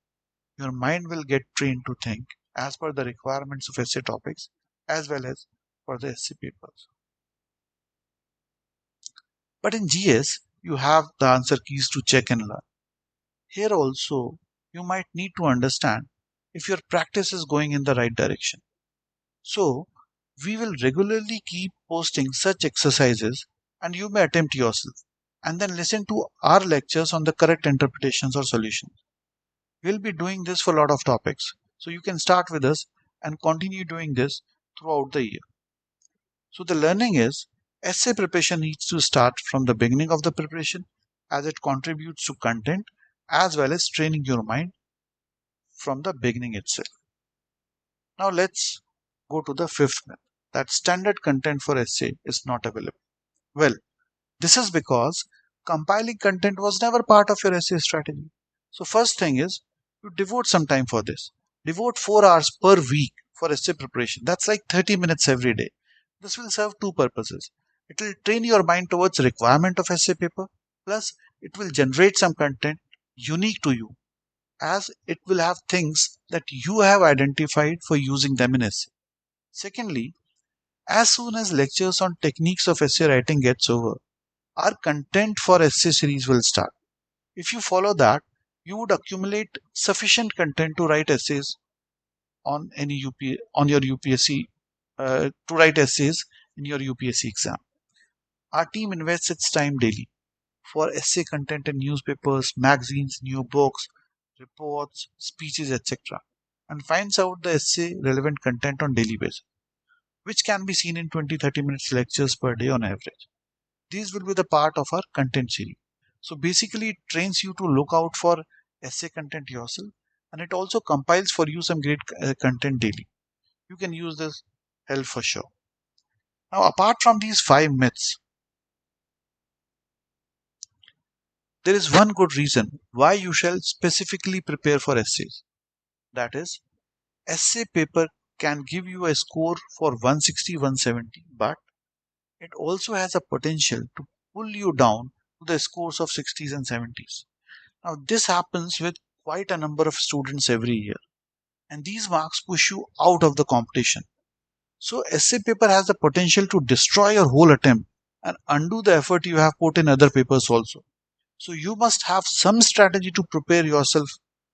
your mind will get trained to think as per the requirements of essay topics as well as for the essay papers. But in GS, you have the answer keys to check and learn. Here also, you might need to understand if your practice is going in the right direction. So, we will regularly keep posting such exercises and you may attempt yourself and then listen to our lectures on the correct interpretations or solutions. We'll be doing this for a lot of topics. So you can start with us and continue doing this throughout the year. So the learning is essay preparation needs to start from the beginning of the preparation as it contributes to content as well as training your mind from the beginning itself. Now let's go to the fifth myth that standard content for essay is not available. Well, this is because compiling content was never part of your essay strategy. So first thing is you devote some time for this. Devote 4 hours per week for essay preparation. That's like 30 minutes every day. This will serve two purposes. It will train your mind towards requirement of essay paper, plus it will generate some content unique to you as it will have things that you have identified for using them in essay. Secondly, as soon as lectures on techniques of essay writing gets over, our content for essay series will start. If you follow that, you would accumulate sufficient content to write essays on any on your UPSC to write essays in your UPSC exam. Our team invests its time daily for essay content in newspapers, magazines, new books, reports, speeches, etc., and finds out the essay relevant content on daily basis, which can be seen in 20-30 minutes lectures per day on average. These will be the part of our content series. So basically, it trains you to look out for essay content yourself, and it also compiles for you some great content daily. You can use this help for sure. Now, apart from these five myths, there is one good reason why you shall specifically prepare for essays. That is, essay paper can give you a score for 160, 170, but it also has a potential to pull you down to the scores of 60s and 70s. Now, this happens with quite a number of students every year, and these marks push you out of the competition. So, essay paper has the potential to destroy your whole attempt and undo the effort you have put in other papers also. So, you must have some strategy to prepare yourself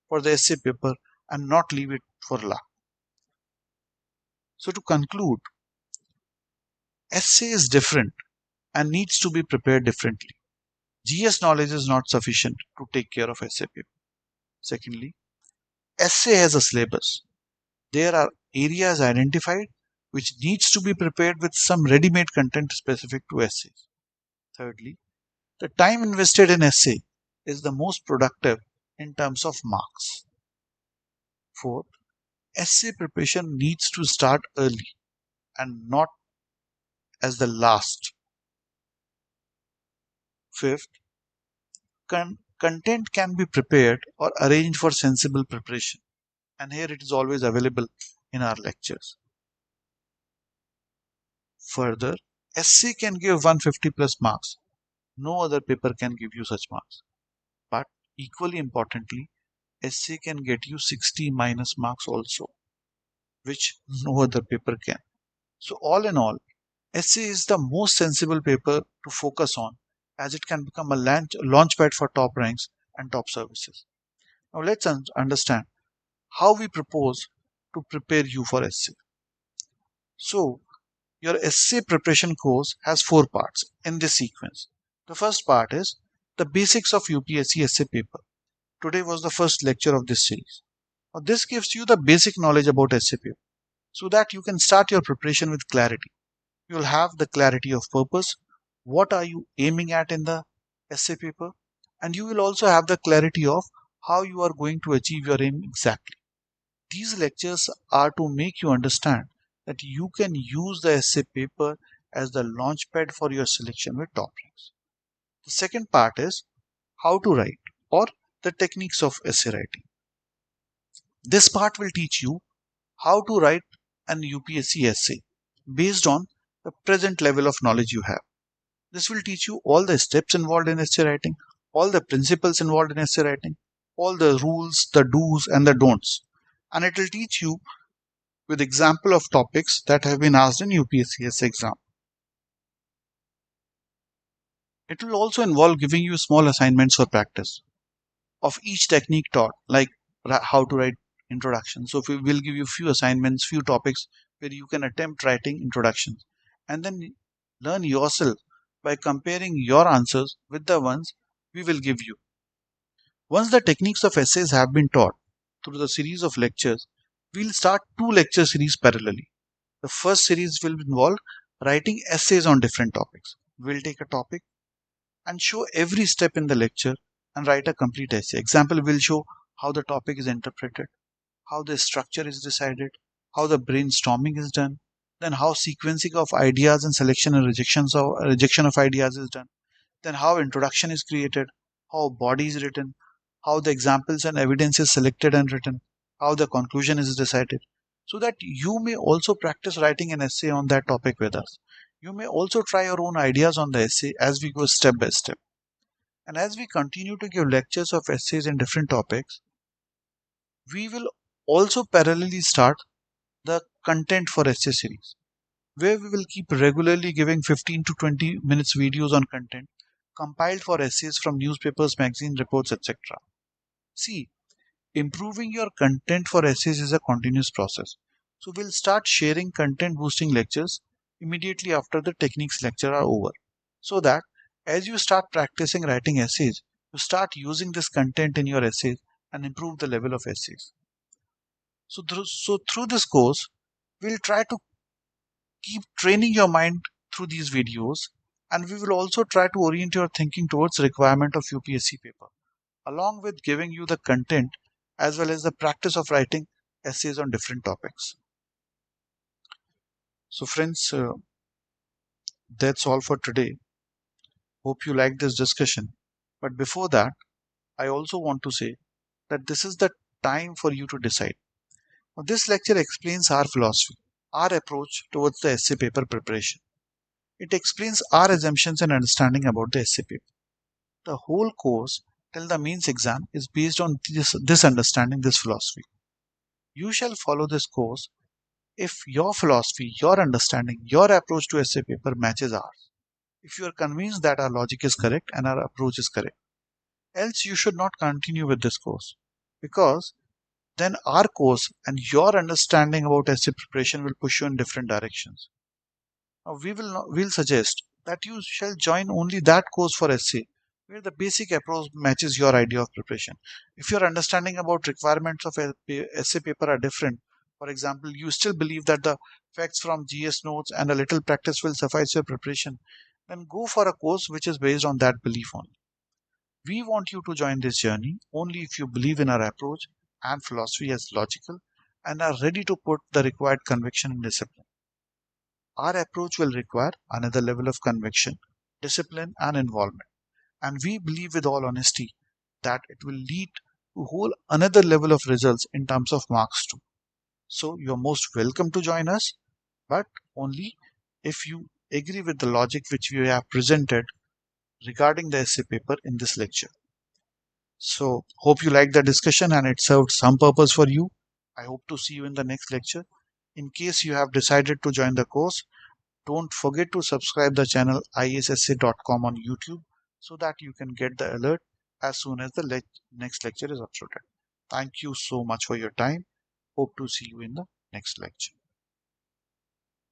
for the essay paper and not leave it for luck. So, to conclude, essay is different and needs to be prepared differently. GS knowledge is not sufficient to take care of essay paper. Secondly, essay has a syllabus. There are areas identified which needs to be prepared with some ready-made content specific to essays. Thirdly, the time invested in essay is the most productive in terms of marks. Fourth, essay preparation needs to start early and not as the last. Fifth, content can be prepared or arranged for sensible preparation, and here it is always available in our lectures. Further, essay can give 150 plus marks. No other paper can give you such marks. But equally importantly, essay can get you 60 minus marks also, which no other paper can. So all in all, essay is the most sensible paper to focus on as it can become a launchpad for top ranks and top services. Now let's understand how we propose to prepare you for essay. So your essay preparation course has four parts in this sequence. The first part is the basics of UPSC essay paper. Today was the first lecture of this series. Now, this gives you the basic knowledge about essay paper so that you can start your preparation with clarity. You'll have the clarity of purpose. What are you aiming at in the essay paper? and you will also have the clarity of how you are going to achieve your aim exactly. These lectures are to make you understand that you can use the essay paper as the launchpad for your selection with topics. The second part is how to write, or the techniques of essay writing. This part will teach you how to write an UPSC essay based on the present level of knowledge you have. This will teach you all the steps involved in essay writing, all the principles involved in essay writing, all the rules, the do's and the don'ts. And it will teach you with example of topics that have been asked in UPSC essay exam. It will also involve giving you small assignments for practice of each technique taught, like how to write introduction. So we will give you few assignments, few topics where you can attempt writing introductions and then learn yourself by comparing your answers with the ones we will give you. Once the techniques of essays have been taught through the series of lectures, we'll start two lecture series parallelly. The first series will involve writing essays on different topics. We'll take a topic and show every step in the lecture and write a complete essay. Example will show how the topic is interpreted, how the structure is decided, how the brainstorming is done, then how sequencing of ideas and selection and rejection of ideas is done, then how introduction is created, how body is written, how the examples and evidence is selected and written, how the conclusion is decided, so that you may also practice writing an essay on that topic with us. You may also try your own ideas on the essay as we go step by step. And as we continue to give lectures of essays in different topics, we will also parallelly start the content for essay series, where we will keep regularly giving 15 to 20 minutes videos on content compiled for essays from newspapers, magazine reports, etc. See, improving your content for essays is a continuous process. So we'll start sharing content boosting lectures immediately after the techniques lecture are over, so that as you start practicing writing essays, you start using this content in your essays and improve the level of essays. So through this course, we'll try to keep training your mind through these videos, and we will also try to orient your thinking towards requirement of UPSC paper, along with giving you the content as well as the practice of writing essays on different topics. So friends, that's all for today. Hope you liked this discussion. But before that, I also want to say that this is the time for you to decide. Now, this lecture explains our philosophy, our approach towards the essay paper preparation. It explains our assumptions and understanding about the essay paper. The whole course till the mains exam is based on this understanding, this philosophy. You shall follow this course if your philosophy, your understanding, your approach to essay paper matches ours. If you are convinced that our logic is correct and our approach is correct, else you should not continue with this course, because then our course and your understanding about essay preparation will push you in different directions. Now we'll suggest that you shall join only that course for essay where the basic approach matches your idea of preparation. If your understanding about requirements of essay paper are different, for example, you still believe that the facts from GS notes and a little practice will suffice your preparation, then go for a course which is based on that belief only. We want you to join this journey only if you believe in our approach and philosophy as logical and are ready to put the required conviction and discipline. Our approach will require another level of conviction, discipline, and involvement. And we believe with all honesty that it will lead to whole another level of results in terms of marks too. So you're most welcome to join us, but only if you agree with the logic which we have presented regarding the essay paper in this lecture. So hope you liked the discussion and it served some purpose for you. I hope to see you in the next lecture. In case you have decided to join the course, don't forget to subscribe the channel IASessay.com on YouTube so that you can get the alert as soon as the next lecture is uploaded. Thank you so much for your time. Hope to see you in the next lecture.